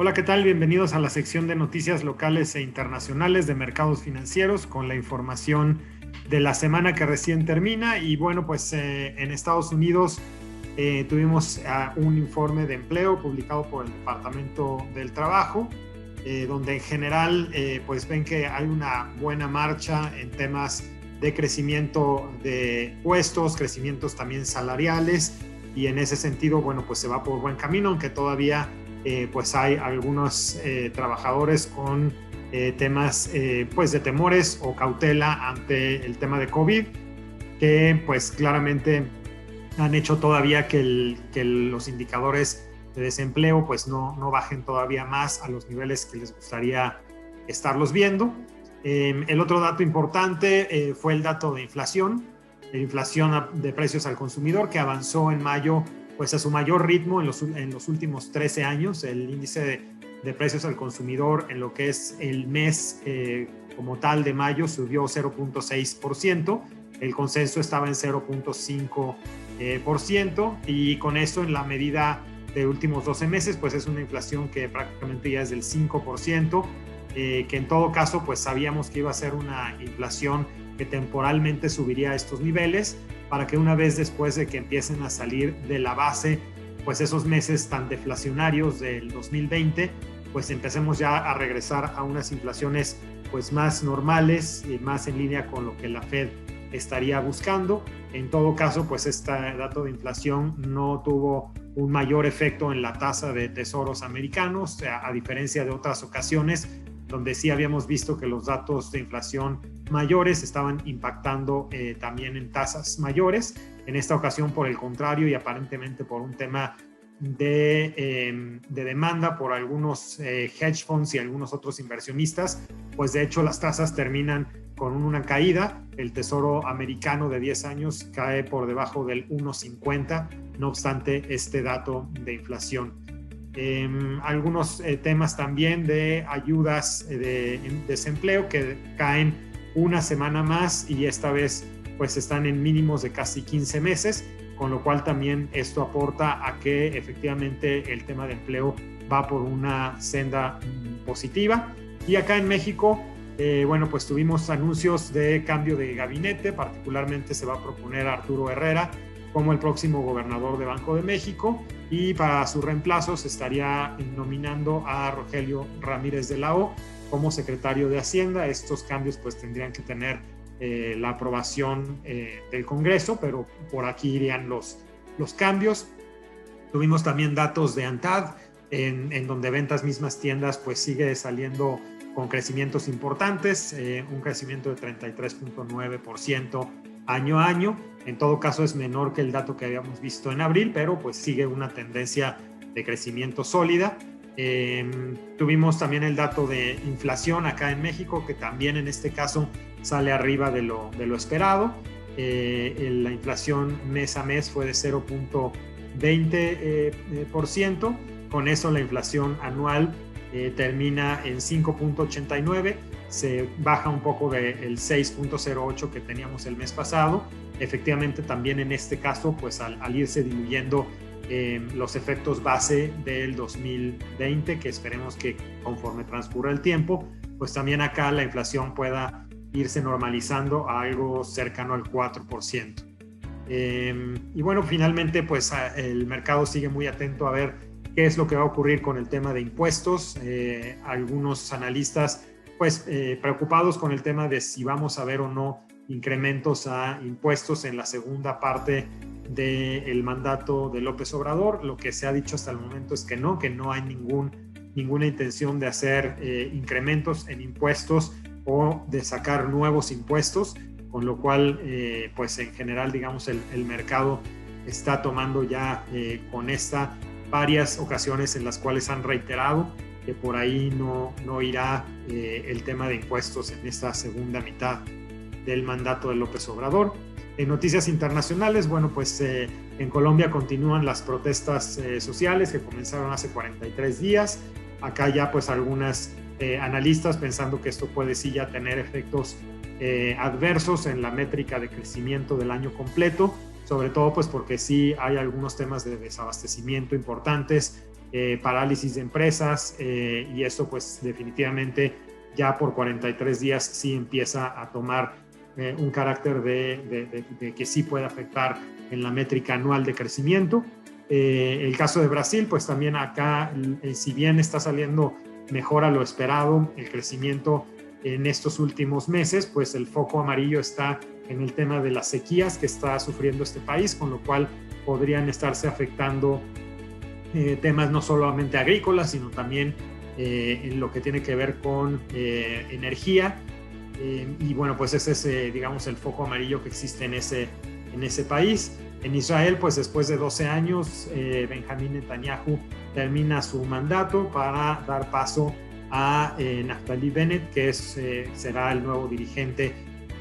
Hola, ¿qué tal? Bienvenidos a la sección de noticias locales e internacionales de mercados financieros con la información de la semana que recién termina. Y bueno, pues en Estados Unidos tuvimos un informe de empleo publicado por el Departamento del Trabajo, donde en general pues ven que hay una buena marcha en temas de crecimiento de puestos, crecimientos también salariales, y en ese sentido, bueno, pues se va por buen camino, aunque todavía pues hay algunos trabajadores con temas pues de temores o cautela ante el tema de COVID, que pues claramente han hecho todavía que los indicadores de desempleo pues no bajen todavía más a los niveles que les gustaría estarlos viendo. El otro dato importante fue el dato de inflación, la inflación de precios al consumidor, que avanzó en mayo pues a su mayor ritmo en los últimos 13 años. El índice de precios al consumidor en lo que es el mes como tal de mayo subió 0.6%, el consenso estaba en 0.5%, y con eso en la medida de últimos 12 meses pues es una inflación que prácticamente ya es del 5%, que en todo caso pues sabíamos que iba a ser una inflación que temporalmente subiría a estos niveles, para que una vez después de que empiecen a salir de la base, pues esos meses tan deflacionarios del 2020, pues empecemos ya a regresar a unas inflaciones pues más normales y más en línea con lo que la Fed estaría buscando. En todo caso, pues este dato de inflación no tuvo un mayor efecto en la tasa de tesoros americanos, a diferencia de otras ocasiones donde sí habíamos visto que los datos de inflación mayores estaban impactando también en tasas mayores. En esta ocasión, por el contrario, y aparentemente por un tema de demanda por algunos hedge funds y algunos otros inversionistas, pues de hecho las tasas terminan con una caída. El tesoro americano de 10 años cae por debajo del 1.50, no obstante este dato de inflación. Algunos temas también de ayudas de desempleo que caen una semana más, y esta vez pues están en mínimos de casi 15 meses, con lo cual también esto aporta a que efectivamente el tema de empleo va por una senda positiva. Y acá en México, bueno, pues tuvimos anuncios de cambio de gabinete. Particularmente se va a proponer a Arturo Herrera como el próximo gobernador de Banco de México, y para su reemplazo se estaría nominando a Rogelio Ramírez de la O como secretario de Hacienda. Estos cambios pues tendrían que tener la aprobación del Congreso, pero por aquí irían los cambios. Tuvimos también datos de ANTAD, en donde ventas mismas tiendas pues sigue saliendo con crecimientos importantes, un crecimiento de 33.9% año a año. En todo caso es menor que el dato que habíamos visto en abril, pero pues sigue una tendencia de crecimiento sólida. Tuvimos también el dato de inflación acá en México, que también en este caso sale arriba de lo esperado. La inflación mes a mes fue de 0.20%. Con eso la inflación anual termina en 5.89%, se baja un poco del 6.08 que teníamos el mes pasado. Efectivamente también en este caso pues al irse diluyendo los efectos base del 2020, que esperemos que conforme transcurra el tiempo pues también acá la inflación pueda irse normalizando a algo cercano al 4%. Y bueno, finalmente pues el mercado sigue muy atento a ver qué es lo que va a ocurrir con el tema de impuestos. Algunos analistas pues preocupados con el tema de si vamos a ver o no incrementos a impuestos en la segunda parte del mandato de López Obrador. Lo que se ha dicho hasta el momento es que no hay ninguna intención de hacer incrementos en impuestos o de sacar nuevos impuestos, con lo cual pues en general digamos el mercado está tomando ya con esta varias ocasiones en las cuales han reiterado que por ahí no irá el tema de impuestos en esta segunda mitad del mandato de López Obrador. En noticias internacionales, bueno, pues en Colombia continúan las protestas sociales que comenzaron hace 43 días. Acá ya pues algunas analistas pensando que esto puede sí ya tener efectos adversos en la métrica de crecimiento del año completo, sobre todo pues porque sí hay algunos temas de desabastecimiento importantes parálisis de empresas, y esto pues definitivamente ya por 43 días sí empieza a tomar un carácter de que sí puede afectar en la métrica anual de crecimiento. El caso de Brasil, pues también acá, si bien está saliendo mejor a lo esperado el crecimiento en estos últimos meses, pues el foco amarillo está en el tema de las sequías que está sufriendo este país, con lo cual podrían estarse afectando temas no solamente agrícolas, sino también en lo que tiene que ver con energía. Y bueno, pues ese es, digamos, el foco amarillo que existe en ese país. En Israel, pues después de 12 años, Benjamín Netanyahu termina su mandato para dar paso a Naftali Bennett, que será el nuevo dirigente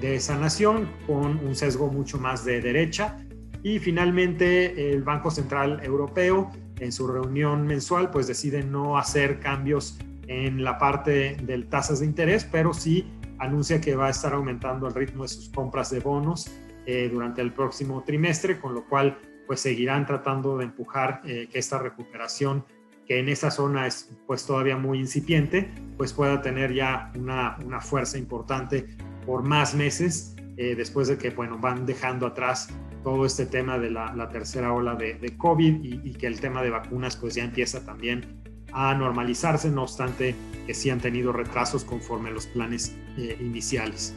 de esa nación, con un sesgo mucho más de derecha. Y finalmente, el Banco Central Europeo, en su reunión mensual, pues decide no hacer cambios en la parte de tasas de interés, pero sí anuncia que va a estar aumentando el ritmo de sus compras de bonos durante el próximo trimestre, con lo cual pues seguirán tratando de empujar que esta recuperación, que en esa zona es pues todavía muy incipiente, pues pueda tener ya una fuerza importante por más meses, después de que bueno, van dejando atrás todo este tema de la tercera ola de COVID y que el tema de vacunas pues ya empieza también a normalizarse, no obstante que sí han tenido retrasos conforme a los planes iniciales.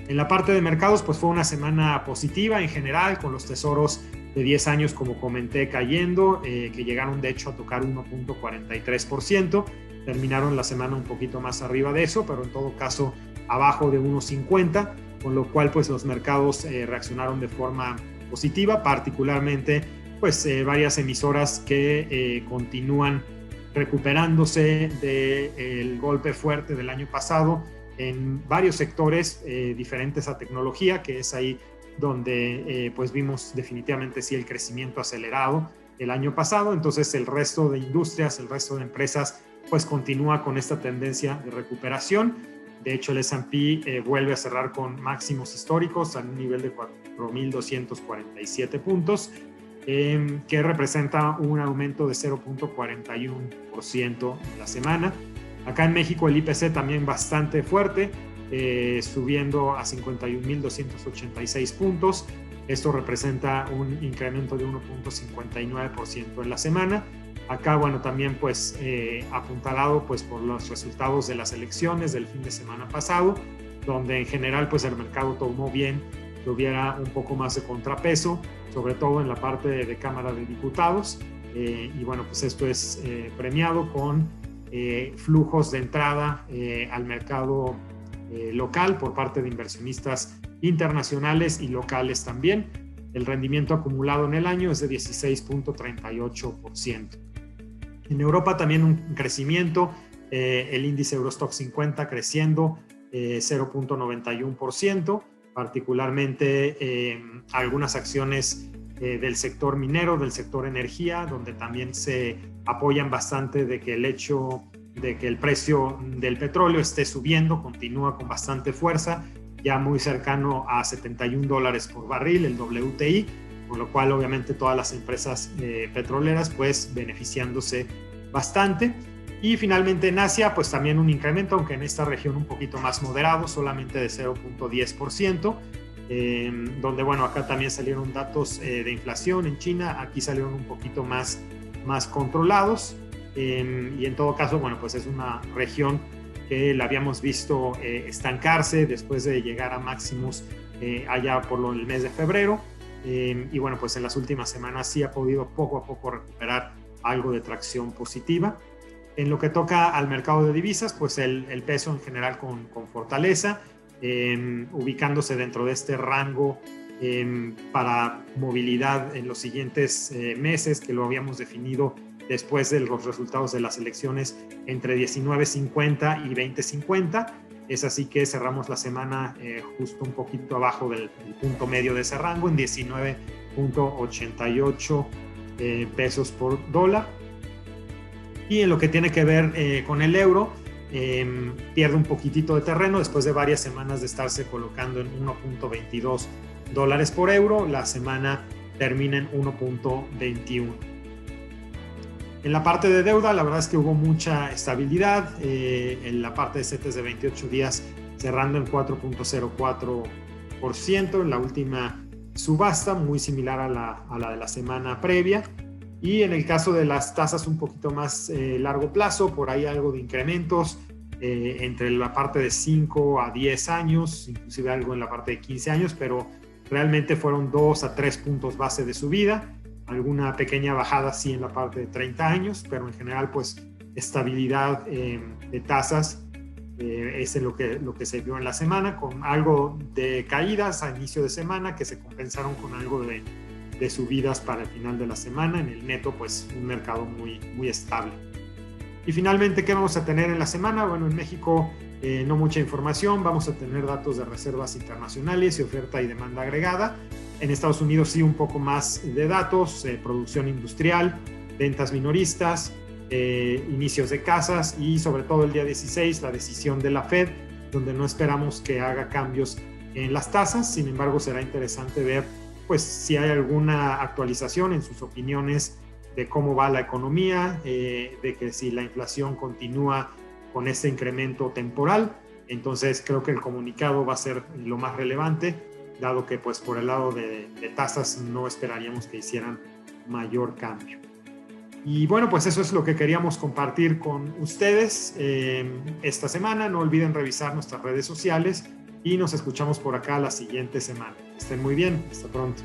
En la parte de mercados, pues fue una semana positiva en general, con los tesoros de 10 años, como comenté, cayendo, que llegaron de hecho a tocar 1.43%. Terminaron la semana un poquito más arriba de eso, pero en todo caso abajo de 1.50, con lo cual pues los mercados reaccionaron de forma positiva, particularmente pues varias emisoras que continúan recuperándose del golpe fuerte del año pasado en varios sectores diferentes a tecnología, que es ahí donde pues vimos definitivamente sí el crecimiento acelerado el año pasado. Entonces el resto de industrias, el resto de empresas pues continúa con esta tendencia de recuperación. De hecho el S&P vuelve a cerrar con máximos históricos a un nivel de 4.247 puntos, que representa un aumento de 0.41% en la semana. Acá en México el IPC también bastante fuerte, subiendo a 51.286 puntos. Esto representa un incremento de 1.59% en la semana. Acá, bueno, también pues apuntalado pues por los resultados de las elecciones del fin de semana pasado, donde en general pues el mercado tomó bien que hubiera un poco más de contrapeso, sobre todo en la parte de Cámara de Diputados. Y bueno, pues esto es premiado con flujos de entrada al mercado local por parte de inversionistas internacionales y locales también. El rendimiento acumulado en el año es de 16.38%. En Europa también un crecimiento, el índice Eurostoxx 50 creciendo 0.91%, particularmente algunas acciones del sector minero, del sector energía, donde también se apoyan bastante de que el hecho de que el precio del petróleo esté subiendo, continúa con bastante fuerza, ya muy cercano a $71 por barril, el WTI, con lo cual obviamente todas las empresas petroleras pues beneficiándose bastante. Y finalmente en Asia pues también un incremento, aunque en esta región un poquito más moderado, solamente de 0.10%, donde bueno, acá también salieron datos de inflación en China, aquí salieron un poquito más controlados, y en todo caso, bueno, pues es una región que la habíamos visto estancarse después de llegar a máximos allá por el mes de febrero, y bueno, pues en las últimas semanas sí ha podido poco a poco recuperar algo de tracción positiva. En lo que toca al mercado de divisas, pues el peso en general con fortaleza, ubicándose dentro de este rango para movilidad en los siguientes meses, que lo habíamos definido después de los resultados de las elecciones entre 19.50 y 20.50. Es así que cerramos la semana justo un poquito abajo del punto medio de ese rango, en 19.88 pesos por dólar. Y en lo que tiene que ver con el euro, pierde un poquitito de terreno después de varias semanas de estarse colocando en 1.22 dólares por euro. La semana termina en 1.21. En la parte de deuda, la verdad es que hubo mucha estabilidad. En la parte de CETES de 28 días cerrando en 4.04% en la última subasta, muy similar a la de la semana previa. Y en el caso de las tasas un poquito más largo plazo, por ahí algo de incrementos entre la parte de 5 a 10 años, inclusive algo en la parte de 15 años, pero realmente fueron 2 a 3 puntos base de subida, alguna pequeña bajada sí en la parte de 30 años, pero en general pues estabilidad de tasas es lo que se vio en la semana, con algo de caídas a inicio de semana que se compensaron con algo de subidas para el final de la semana. En el neto pues un mercado muy estable. Y finalmente, ¿qué vamos a tener en la semana? Bueno, en México no mucha información, vamos a tener datos de reservas internacionales y oferta y demanda agregada. En Estados Unidos sí un poco más de datos, producción industrial, ventas minoristas, inicios de casas y sobre todo el día 16 la decisión de la Fed, donde no esperamos que haga cambios en las tasas. Sin embargo, será interesante ver pues si hay alguna actualización en sus opiniones de cómo va la economía, de que si la inflación continúa con este incremento temporal. Entonces creo que el comunicado va a ser lo más relevante, dado que pues por el lado de tasas no esperaríamos que hicieran mayor cambio. Y bueno, pues eso es lo que queríamos compartir con ustedes esta semana. No olviden revisar nuestras redes sociales y nos escuchamos por acá la siguiente semana. Estén muy bien, hasta pronto.